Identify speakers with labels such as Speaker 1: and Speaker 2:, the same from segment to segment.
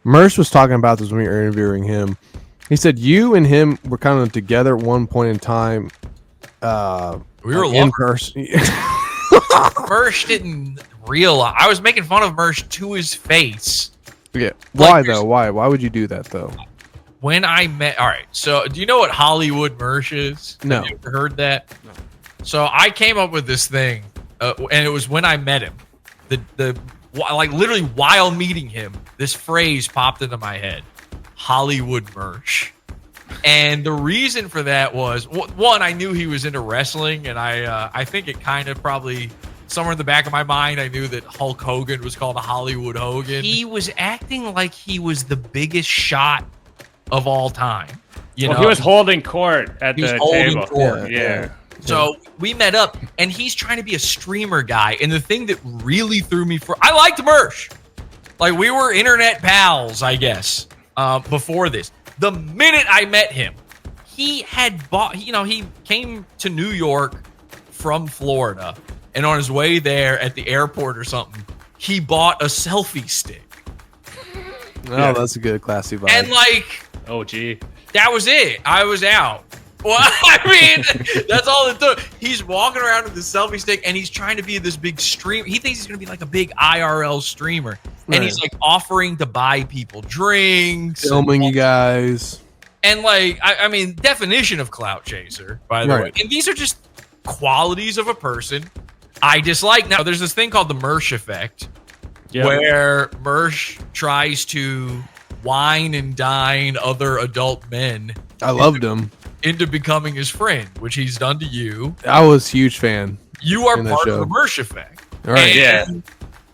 Speaker 1: Mersh was talking about this when we were interviewing him. He said you and him were kind of together at one point in time.
Speaker 2: We were
Speaker 1: in person.
Speaker 2: Mersh didn't realize. I was making fun of Mersh to his face.
Speaker 1: Yeah. Why though? Why would you do that though?
Speaker 2: When I met, all right. So, do you know what Hollywood Mersh is?
Speaker 1: No.
Speaker 2: Have you ever heard that? No. So I came up with this thing, and it was when I met him. Like literally while meeting him, this phrase popped into my head: Hollywood Mersh. And the reason for that was one, I knew he was into wrestling, and I think it kind of probably somewhere in the back of my mind, I knew that Hulk Hogan was called a Hollywood Hogan. He was acting like he was the biggest shot of all time. You know,
Speaker 3: he was holding court at the table.
Speaker 2: Court.
Speaker 3: Yeah.
Speaker 2: So we met up, and he's trying to be a streamer guy. And the thing that really threw me I liked Mersh. Like, we were internet pals, I guess, before this. The minute I met him, he had bought, he came to New York from Florida. And on his way there at the airport or something, he bought a selfie stick.
Speaker 1: Oh, that's a good classy vibe.
Speaker 2: And like,
Speaker 3: oh, gee.
Speaker 2: That was it. I was out. Well, I mean, that's all it took. He's walking around with the selfie stick, and he's trying to be this big streamer. He thinks he's going to be like a big IRL streamer. Right. And he's like offering to buy people drinks.
Speaker 1: Filming you guys.
Speaker 2: And like, I mean, definition of clout chaser, by the way. And these are just qualities of a person I dislike. Now, there's this thing called the Mersh effect, where Mersh tries to wine and dine other adult men.
Speaker 1: I loved him.
Speaker 2: Into becoming his friend, which he's done to you.
Speaker 1: I was a huge fan.
Speaker 2: You are part of the Mersh effect.
Speaker 1: All right.
Speaker 2: And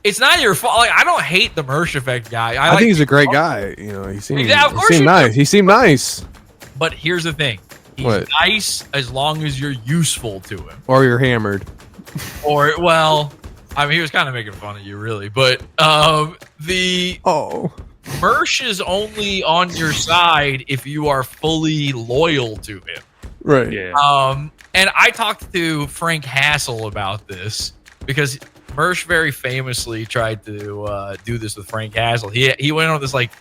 Speaker 2: it's not your fault. Like, I don't hate the Mersh effect guy.
Speaker 1: I think he's a great guy. You know, he seemed
Speaker 2: nice.
Speaker 1: He seemed nice.
Speaker 2: But here's the thing. He's nice as long as you're useful to him.
Speaker 1: Or you're hammered.
Speaker 2: Or, well, I mean, he was kind of making fun of you, really. But Mersh is only on your side if you are fully loyal to him.
Speaker 1: Right.
Speaker 3: Yeah.
Speaker 2: And I talked to Frank Hassel about this because Mersh very famously tried to do this with Frank Hassel. He went on this like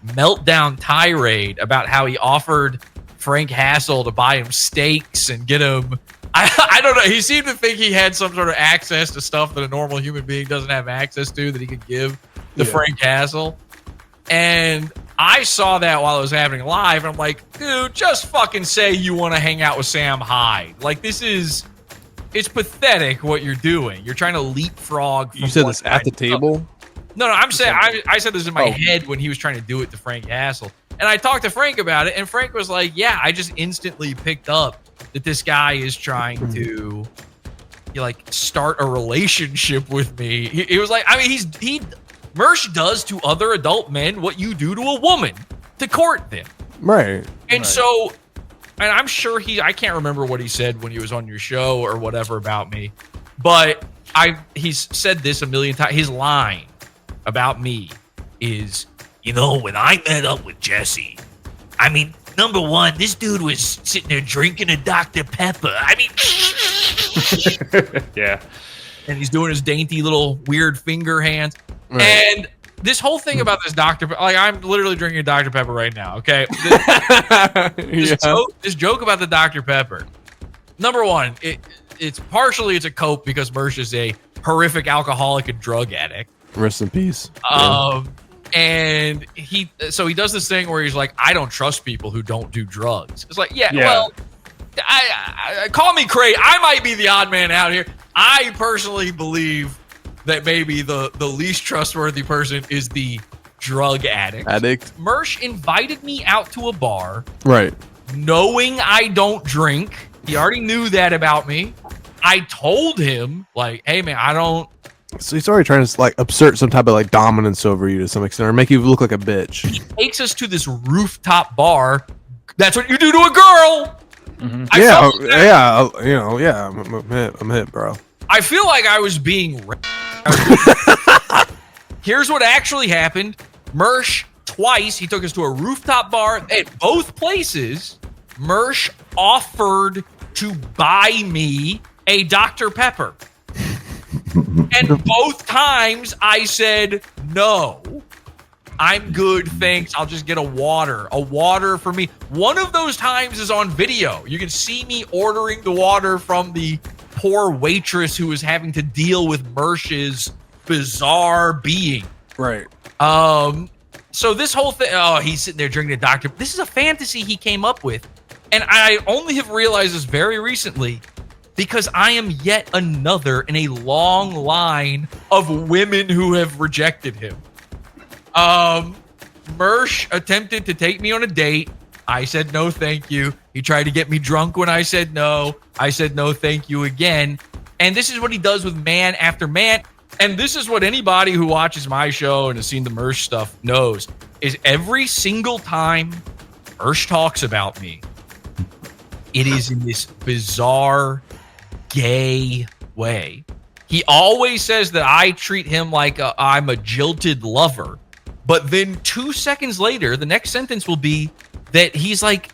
Speaker 2: meltdown tirade about how he offered Frank Hassel to buy him steaks and get him. I don't know. He seemed to think he had some sort of access to stuff that a normal human being doesn't have access to that he could give to Frank Hassel. And I saw that while it was happening live, and I'm like, dude, just fucking say you want to hang out with Sam Hyde. Like, it's pathetic what you're doing. You're trying to leapfrog.
Speaker 1: You said this at the table?
Speaker 2: No, I'm saying, I said this in my head when he was trying to do it to Frank Hassel. And I talked to Frank about it, and Frank was like, yeah, I just instantly picked up that this guy is trying to start a relationship with me. He was like, I mean, Mersh does to other adult men what you do to a woman to court them.
Speaker 1: Right.
Speaker 2: And so, and I'm sure I can't remember what he said when he was on your show or whatever about me, but he's said this a million times. His line about me is, when I met up with Jesse, I mean, number one, this dude was sitting there drinking a Dr. Pepper. I mean,
Speaker 3: yeah.
Speaker 2: And he's doing his dainty little weird finger hands. Right. And this whole thing about this Dr. Pepper, like, I'm literally drinking a Dr. Pepper right now, okay? This joke about the Dr. Pepper. Number one, it's a cope because Mersh is a horrific alcoholic and drug addict.
Speaker 1: Rest in peace.
Speaker 2: And he does this thing where he's like, I don't trust people who don't do drugs. It's like, well, I call me crazy. I might be the odd man out here. I personally believe that maybe the least trustworthy person is the drug addict. Mersh invited me out to a bar.
Speaker 1: Right.
Speaker 2: Knowing I don't drink. He already knew that about me. I told him, like, hey, man, I don't.
Speaker 1: So he's already trying to, like, assert some type of, like, dominance over you to some extent or make you look like a bitch. He
Speaker 2: takes us to this rooftop bar. That's what you do to a girl.
Speaker 1: Mm-hmm. I'm hit, bro.
Speaker 2: I feel like I was being Here's what actually happened. Mersh, twice, he took us to a rooftop bar. At both places, Mersh offered to buy me a Dr. Pepper. And both times I said no. I'm good, thanks. I'll just get a water. A water for me. One of those times is on video. You can see me ordering the water from the poor waitress who was having to deal with Mersh's bizarre being.
Speaker 1: Right.
Speaker 2: So this whole thing, he's sitting there drinking a doctor. This is a fantasy he came up with. And I only have realized this very recently because I am yet another in a long line of women who have rejected him. Mersh attempted to take me on a date. I said no, thank you. He tried to get me drunk when I said no. I said no, thank you again. And this is what he does with man after man. And this is what anybody who watches my show and has seen the Mersh stuff knows, is every single time Mersh talks about me, it is in this bizarre, gay way. He always says that I treat him like I'm a jilted lover. But then 2 seconds later, the next sentence will be that he's like,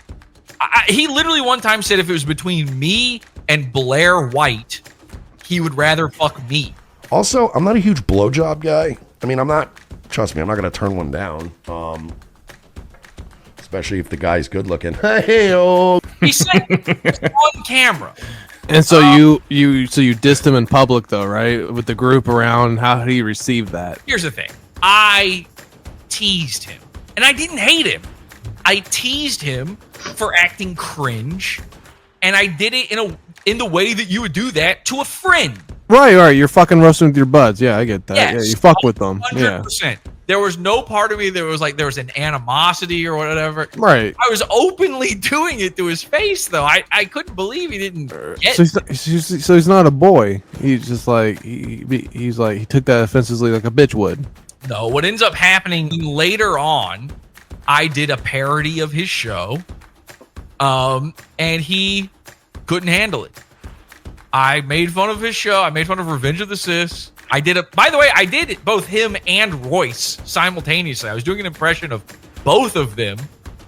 Speaker 2: he literally one time said if it was between me and Blair White, he would rather fuck me.
Speaker 4: Also, I'm not a huge blowjob guy. I mean, trust me, I'm not going to turn one down. Especially if the guy's good looking. Hey-o.
Speaker 2: He said it's on camera.
Speaker 1: And so you dissed him in public though, right? With the group around. How did he receive that?
Speaker 2: Here's the thing. I teased him. And I didn't hate him. I teased him for acting cringe. And I did it in the way that you would do that to a friend.
Speaker 1: Right. You're fucking roasting with your buds. Yeah, I get that.
Speaker 2: Yes,
Speaker 1: yeah, you fuck with them.
Speaker 2: 100%.
Speaker 1: Yeah.
Speaker 2: There was no part of me that was like there was an animosity or whatever.
Speaker 1: Right.
Speaker 2: I was openly doing it to his face, though. I couldn't believe he didn't get
Speaker 1: so he's not a boy. He's just like he's like he took that offensively like a bitch would.
Speaker 2: No, what ends up happening later on, I did a parody of his show, and he couldn't handle it. I made fun of his show. I made fun of Revenge of the Sis. By the way, I did it, both him and Royce simultaneously. I was doing an impression of both of them,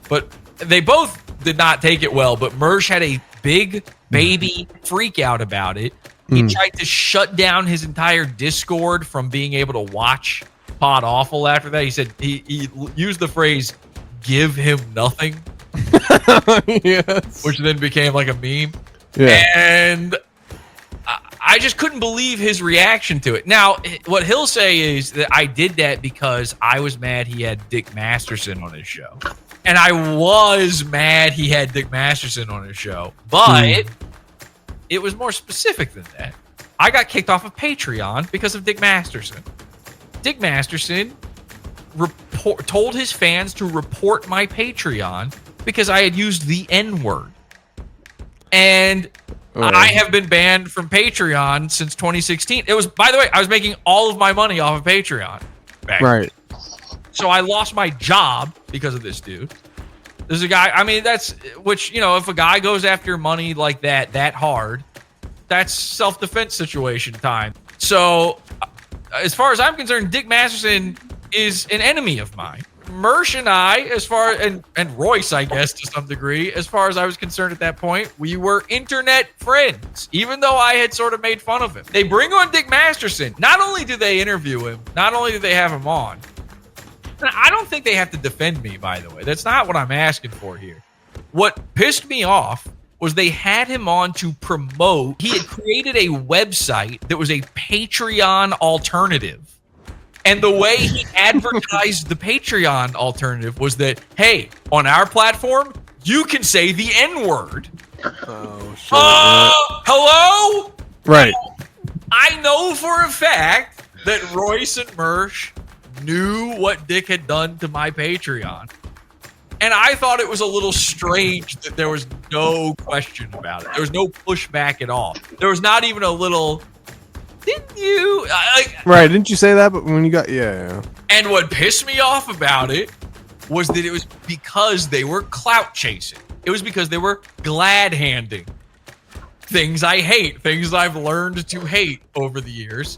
Speaker 2: but they both did not take it well. But Mersh had a big baby freak out about it. He tried to shut down his entire Discord from being able to watch Pod Awful after that. He said he used the phrase, give him nothing.
Speaker 1: Yes.
Speaker 2: Which then became like a meme.
Speaker 1: Yeah.
Speaker 2: And I just couldn't believe his reaction to it. Now, what he'll say is that I did that because I was mad he had Dick Masterson on his show. And I was mad he had Dick Masterson on his show. But it was more specific than that. I got kicked off of Patreon because of Dick Masterson. Dick Masterson told his fans to report my Patreon because I had used the N-word. And I have been banned from Patreon since 2016. It was, by the way, I was making all of my money off of Patreon.
Speaker 1: Right.
Speaker 2: So I lost my job because of this dude. There's a guy, I mean, if a guy goes after your money like that hard, that's self-defense situation time. So as far as I'm concerned, Dick Masterson is an enemy of mine. Mersh and I, and Royce, I guess, to some degree, as far as I was concerned at that point, we were internet friends, even though I had sort of made fun of him. They bring on Dick Masterson. Not only do they interview him, not only do they have him on, and I don't think they have to defend me, by the way. That's not what I'm asking for here. What pissed me off was they had him on to promote. He had created a website that was a Patreon alternative. And the way he advertised the Patreon alternative was that, hey, on our platform, you can say the N-word.
Speaker 1: Oh, shit.
Speaker 2: Hello?
Speaker 1: Right.
Speaker 2: I know for a fact that Royce and Mersh knew what Dick had done to my Patreon. And I thought it was a little strange that there was no question about it. There was no pushback at all. There was not even a little... Didn't you?
Speaker 1: Right, didn't you say that? But when you got, yeah.
Speaker 2: And what pissed me off about it was that it was because they were clout chasing. It was because they were glad handing things I hate, things I've learned to hate over the years.